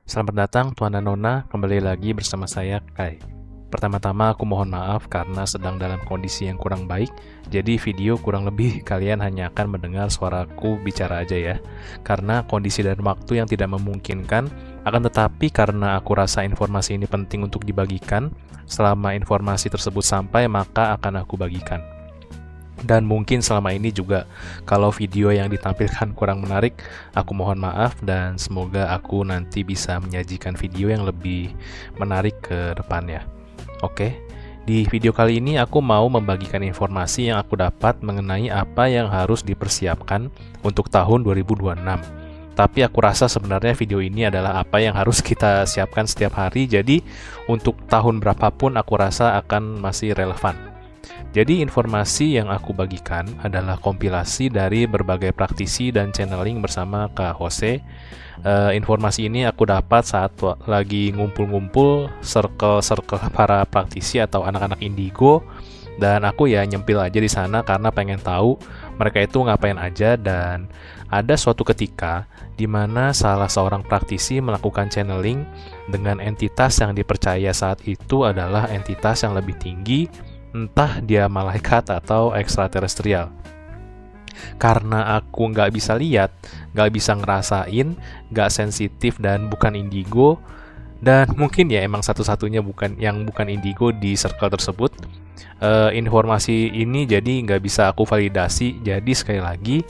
Selamat datang Tuan dan Nona, kembali lagi bersama saya Kai. Pertama-tama aku mohon maaf karena sedang dalam kondisi yang kurang baik, jadi video kurang lebih kalian hanya akan mendengar suaraku bicara aja ya. Karena kondisi dan waktu yang tidak memungkinkan, akan tetapi karena aku rasa informasi ini penting untuk dibagikan, selama informasi tersebut sampai maka akan aku bagikan. Dan mungkin selama ini juga kalau video yang ditampilkan kurang menarik, aku mohon maaf dan semoga aku nanti bisa menyajikan video yang lebih menarik ke depannya. Oke, di video kali ini aku mau membagikan informasi yang aku dapat mengenai apa yang harus dipersiapkan untuk tahun 2026. Tapi aku rasa sebenarnya video ini adalah apa yang harus kita siapkan setiap hari, jadi untuk tahun berapapun aku rasa akan masih relevan. Jadi informasi yang aku bagikan adalah kompilasi dari berbagai praktisi dan channeling bersama Kak Jose. Informasi ini aku dapat saat lagi ngumpul-ngumpul circle-circle para praktisi atau anak-anak indigo, dan aku ya nyempil aja di sana karena pengen tahu mereka itu ngapain aja. Dan ada suatu ketika di mana salah seorang praktisi melakukan channeling dengan entitas yang dipercaya saat itu adalah entitas yang lebih tinggi, entah dia malaikat atau ekstraterestrial. Karena aku nggak bisa lihat, nggak bisa ngerasain, nggak sensitif dan bukan indigo, dan mungkin ya emang satu-satunya bukan indigo di circle tersebut, informasi ini jadi nggak bisa aku validasi. Jadi sekali lagi,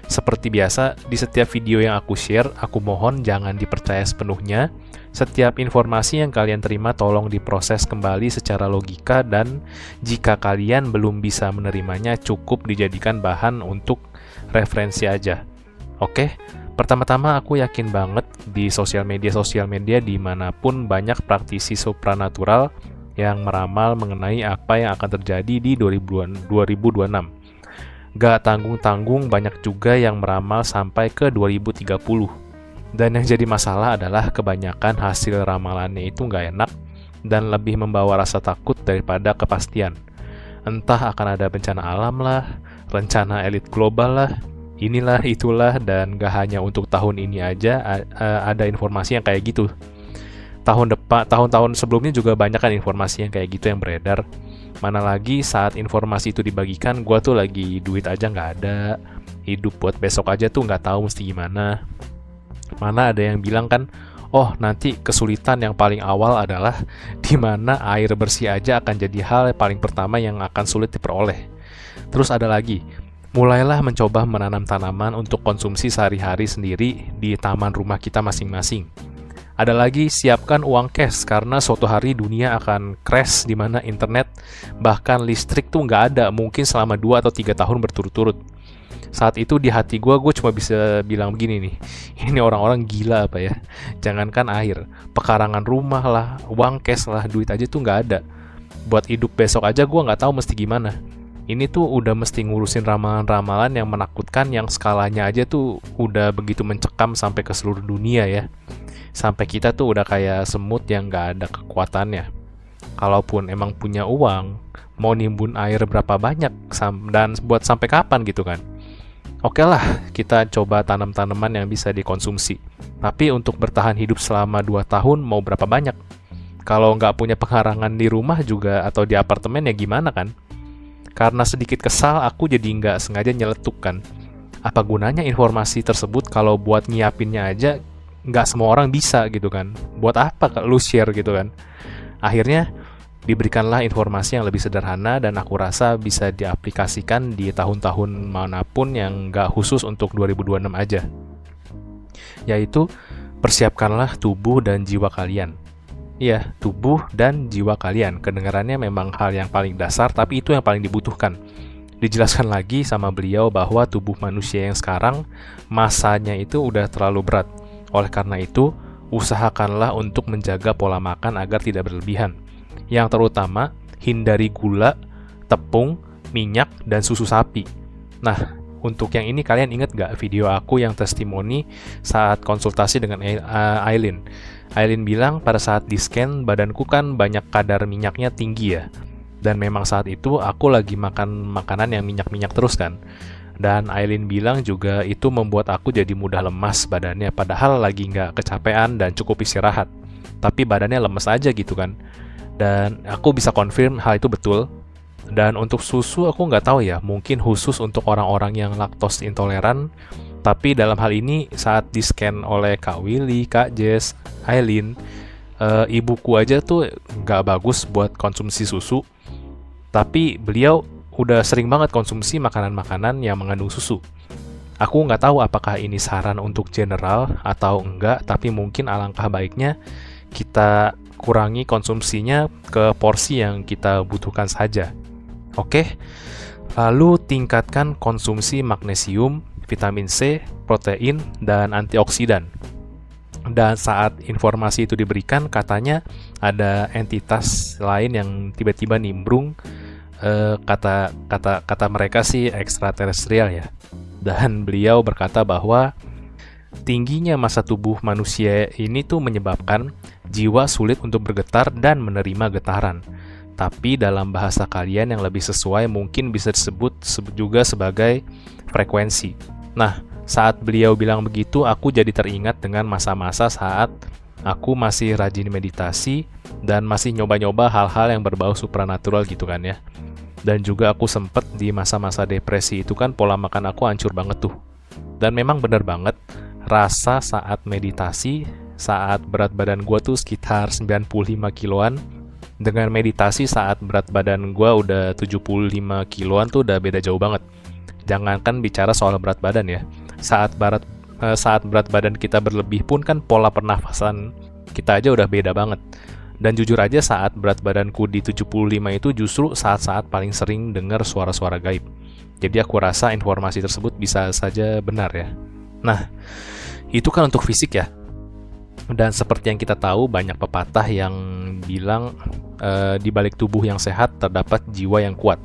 seperti biasa, di setiap video yang aku share, aku mohon jangan dipercaya sepenuhnya. Setiap informasi yang kalian terima tolong diproses kembali secara logika, dan jika kalian belum bisa menerimanya, cukup dijadikan bahan untuk referensi aja. Oke, pertama-tama aku yakin banget di sosial media dimanapun banyak praktisi supranatural yang meramal mengenai apa yang akan terjadi di 2026. Gak tanggung-tanggung banyak juga yang meramal sampai ke 2030. Dan yang jadi masalah adalah kebanyakan hasil ramalannya itu nggak enak dan lebih membawa rasa takut daripada kepastian. Entah akan ada bencana alam lah, rencana elit global lah, inilah itulah, dan gak hanya untuk tahun ini aja ada informasi yang kayak gitu. Tahun-tahun sebelumnya juga banyak kan informasi yang kayak gitu yang beredar. Mana lagi saat informasi itu dibagikan, gue tuh lagi duit aja nggak ada, hidup buat besok aja tuh nggak tahu mesti gimana. Mana ada yang bilang kan, oh nanti kesulitan yang paling awal adalah di mana air bersih aja akan jadi hal yang paling pertama yang akan sulit diperoleh. Terus ada lagi, mulailah mencoba menanam tanaman untuk konsumsi sehari-hari sendiri di taman rumah kita masing-masing. Ada lagi, siapkan uang cash karena suatu hari dunia akan crash di mana internet bahkan listrik tuh nggak ada mungkin selama 2 atau 3 tahun berturut-turut. Saat itu di hati gue cuma bisa bilang begini nih, ini orang-orang gila apa ya? Jangankan air, pekarangan rumah lah, uang cash lah, duit aja tuh nggak ada. Buat hidup besok aja gue nggak tahu mesti gimana. Ini tuh udah mesti ngurusin ramalan-ramalan yang menakutkan, yang skalanya aja tuh udah begitu mencekam sampai ke seluruh dunia ya. Sampai kita tuh udah kayak semut yang nggak ada kekuatannya. Kalaupun emang punya uang, mau nimbun air berapa banyak dan buat sampai kapan gitu kan? Oke lah, kita coba tanam tanaman yang bisa dikonsumsi. Tapi untuk bertahan hidup selama 2 tahun mau berapa banyak? Kalau nggak punya pekarangan di rumah juga atau di apartemen ya gimana kan? Karena sedikit kesal, aku jadi nggak sengaja nyeletuk kan. Apa gunanya informasi tersebut kalau buat nyiapinnya aja nggak semua orang bisa gitu kan? Buat apa lu share gitu kan? Akhirnya diberikanlah informasi yang lebih sederhana dan aku rasa bisa diaplikasikan di tahun-tahun manapun yang nggak khusus untuk 2026 aja. Yaitu, persiapkanlah tubuh dan jiwa kalian. Iya, tubuh dan jiwa kalian. Kedengarannya memang hal yang paling dasar, tapi itu yang paling dibutuhkan. Dijelaskan lagi sama beliau bahwa tubuh manusia yang sekarang masanya itu udah terlalu berat. Oleh karena itu, usahakanlah untuk menjaga pola makan agar tidak berlebihan. Yang terutama, hindari gula, tepung, minyak, dan susu sapi. Nah, untuk yang ini kalian ingat gak video aku yang testimoni saat konsultasi dengan Aileen? Aileen bilang pada saat di-scan badanku kan banyak kadar minyaknya tinggi ya. Dan memang saat itu aku lagi makan makanan yang minyak-minyak terus kan. Dan Aileen bilang juga itu membuat aku jadi mudah lemas badannya, padahal lagi nggak kecapean dan cukup istirahat. Tapi badannya lemes aja gitu kan. Dan aku bisa confirm hal itu betul. Dan untuk susu aku nggak tahu ya, mungkin khusus untuk orang-orang yang laktos intoleran. Tapi dalam hal ini saat di-scan oleh Kak Willy, Kak Jess, Aileen, ibuku aja tuh nggak bagus buat konsumsi susu. Tapi beliau udah sering banget konsumsi makanan-makanan yang mengandung susu. Aku nggak tahu apakah ini saran untuk general atau enggak, tapi mungkin alangkah baiknya kita kurangi konsumsinya ke porsi yang kita butuhkan saja. Oke, lalu tingkatkan konsumsi magnesium, vitamin C, protein, dan antioksidan. Dan saat informasi itu diberikan, katanya ada entitas lain yang tiba-tiba nimbrung, kata mereka sih ekstraterestrial ya. Dan beliau berkata bahwa tingginya massa tubuh manusia ini tuh menyebabkan jiwa sulit untuk bergetar dan menerima getaran. Tapi dalam bahasa kalian yang lebih sesuai mungkin bisa disebut juga sebagai frekuensi. Nah, saat beliau bilang begitu, aku jadi teringat dengan masa-masa saat aku masih rajin meditasi dan masih nyoba-nyoba hal-hal yang berbau supranatural gitu kan ya. Dan juga aku sempet di masa-masa depresi itu kan pola makan aku hancur banget tuh. Dan memang bener banget, rasa saat meditasi, saat berat badan gue tuh sekitar 95 kiloan, dengan meditasi saat berat badan gue udah 75 kiloan tuh udah beda jauh banget. Jangankan bicara soal berat badan ya, saat berat badan kita berlebih pun kan pola pernafasan kita aja udah beda banget. Dan jujur aja saat berat badanku di 75 itu justru saat-saat paling sering dengar suara-suara gaib. Jadi aku rasa informasi tersebut bisa saja benar ya. Nah, itu kan untuk fisik ya. Dan seperti yang kita tahu, banyak pepatah yang bilang di balik tubuh yang sehat terdapat jiwa yang kuat.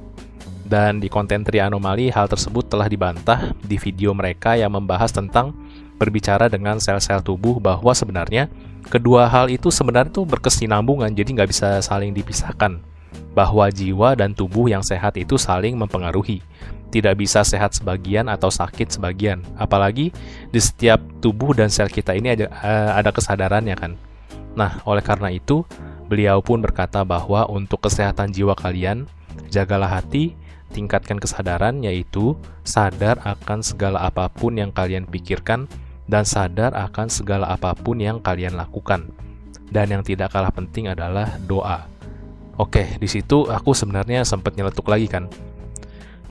Dan di konten Tri Anomali, hal tersebut telah dibantah di video mereka yang membahas tentang berbicara dengan sel-sel tubuh, bahwa sebenarnya kedua hal itu sebenarnya tuh berkesinambungan, jadi nggak bisa saling dipisahkan. Bahwa jiwa dan tubuh yang sehat itu saling mempengaruhi. Tidak bisa sehat sebagian atau sakit sebagian. Apalagi di setiap tubuh dan sel kita ini ada kesadarannya kan. Nah, oleh karena itu, beliau pun berkata bahwa untuk kesehatan jiwa kalian, jagalah hati, tingkatkan kesadaran, yaitu sadar akan segala apapun yang kalian pikirkan dan sadar akan segala apapun yang kalian lakukan. Dan yang tidak kalah penting adalah doa. Oke, di situ aku sebenarnya sempat nyeletuk lagi kan.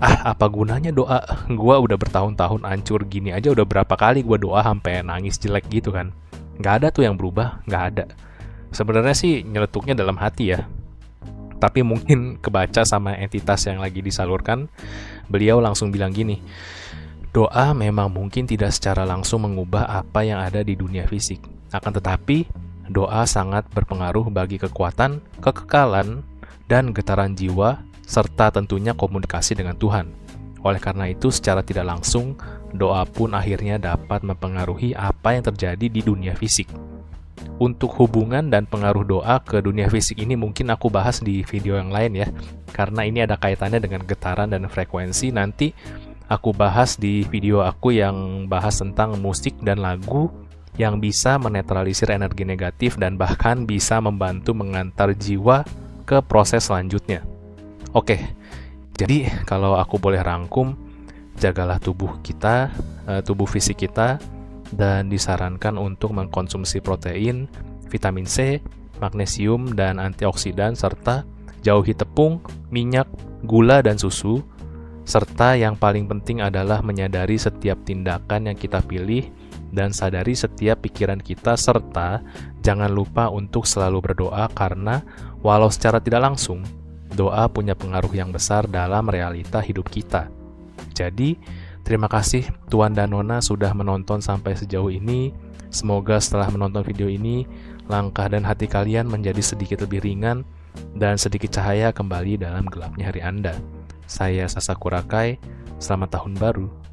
Apa gunanya doa? Gua udah bertahun-tahun hancur gini aja, udah berapa kali gua doa sampai nangis jelek gitu kan. Nggak ada tuh yang berubah, nggak ada. Sebenarnya sih nyeletuknya dalam hati ya. Tapi mungkin kebaca sama entitas yang lagi disalurkan, beliau langsung bilang gini, doa memang mungkin tidak secara langsung mengubah apa yang ada di dunia fisik. Akan tetapi, doa sangat berpengaruh bagi kekuatan, kekekalan, dan getaran jiwa, serta tentunya komunikasi dengan Tuhan. Oleh karena itu, secara tidak langsung, doa pun akhirnya dapat mempengaruhi apa yang terjadi di dunia fisik. Untuk hubungan dan pengaruh doa ke dunia fisik ini mungkin aku bahas di video yang lain ya, karena ini ada kaitannya dengan getaran dan frekuensi. Nanti aku bahas di video aku yang bahas tentang musik dan lagu yang bisa menetralisir energi negatif dan bahkan bisa membantu mengantar jiwa ke proses selanjutnya. Oke, jadi kalau aku boleh rangkum, jagalah tubuh kita, tubuh fisik kita, dan disarankan untuk mengkonsumsi protein, vitamin C, magnesium, dan antioksidan, serta jauhi tepung, minyak, gula, dan susu. Serta yang paling penting adalah menyadari setiap tindakan yang kita pilih dan sadari setiap pikiran kita, serta jangan lupa untuk selalu berdoa karena walau secara tidak langsung, doa punya pengaruh yang besar dalam realita hidup kita. Jadi, terima kasih Tuan dan Nona sudah menonton sampai sejauh ini. Semoga setelah menonton video ini, langkah dan hati kalian menjadi sedikit lebih ringan dan sedikit cahaya kembali dalam gelapnya hari Anda. Saya Sasa Kurakai, selamat tahun baru.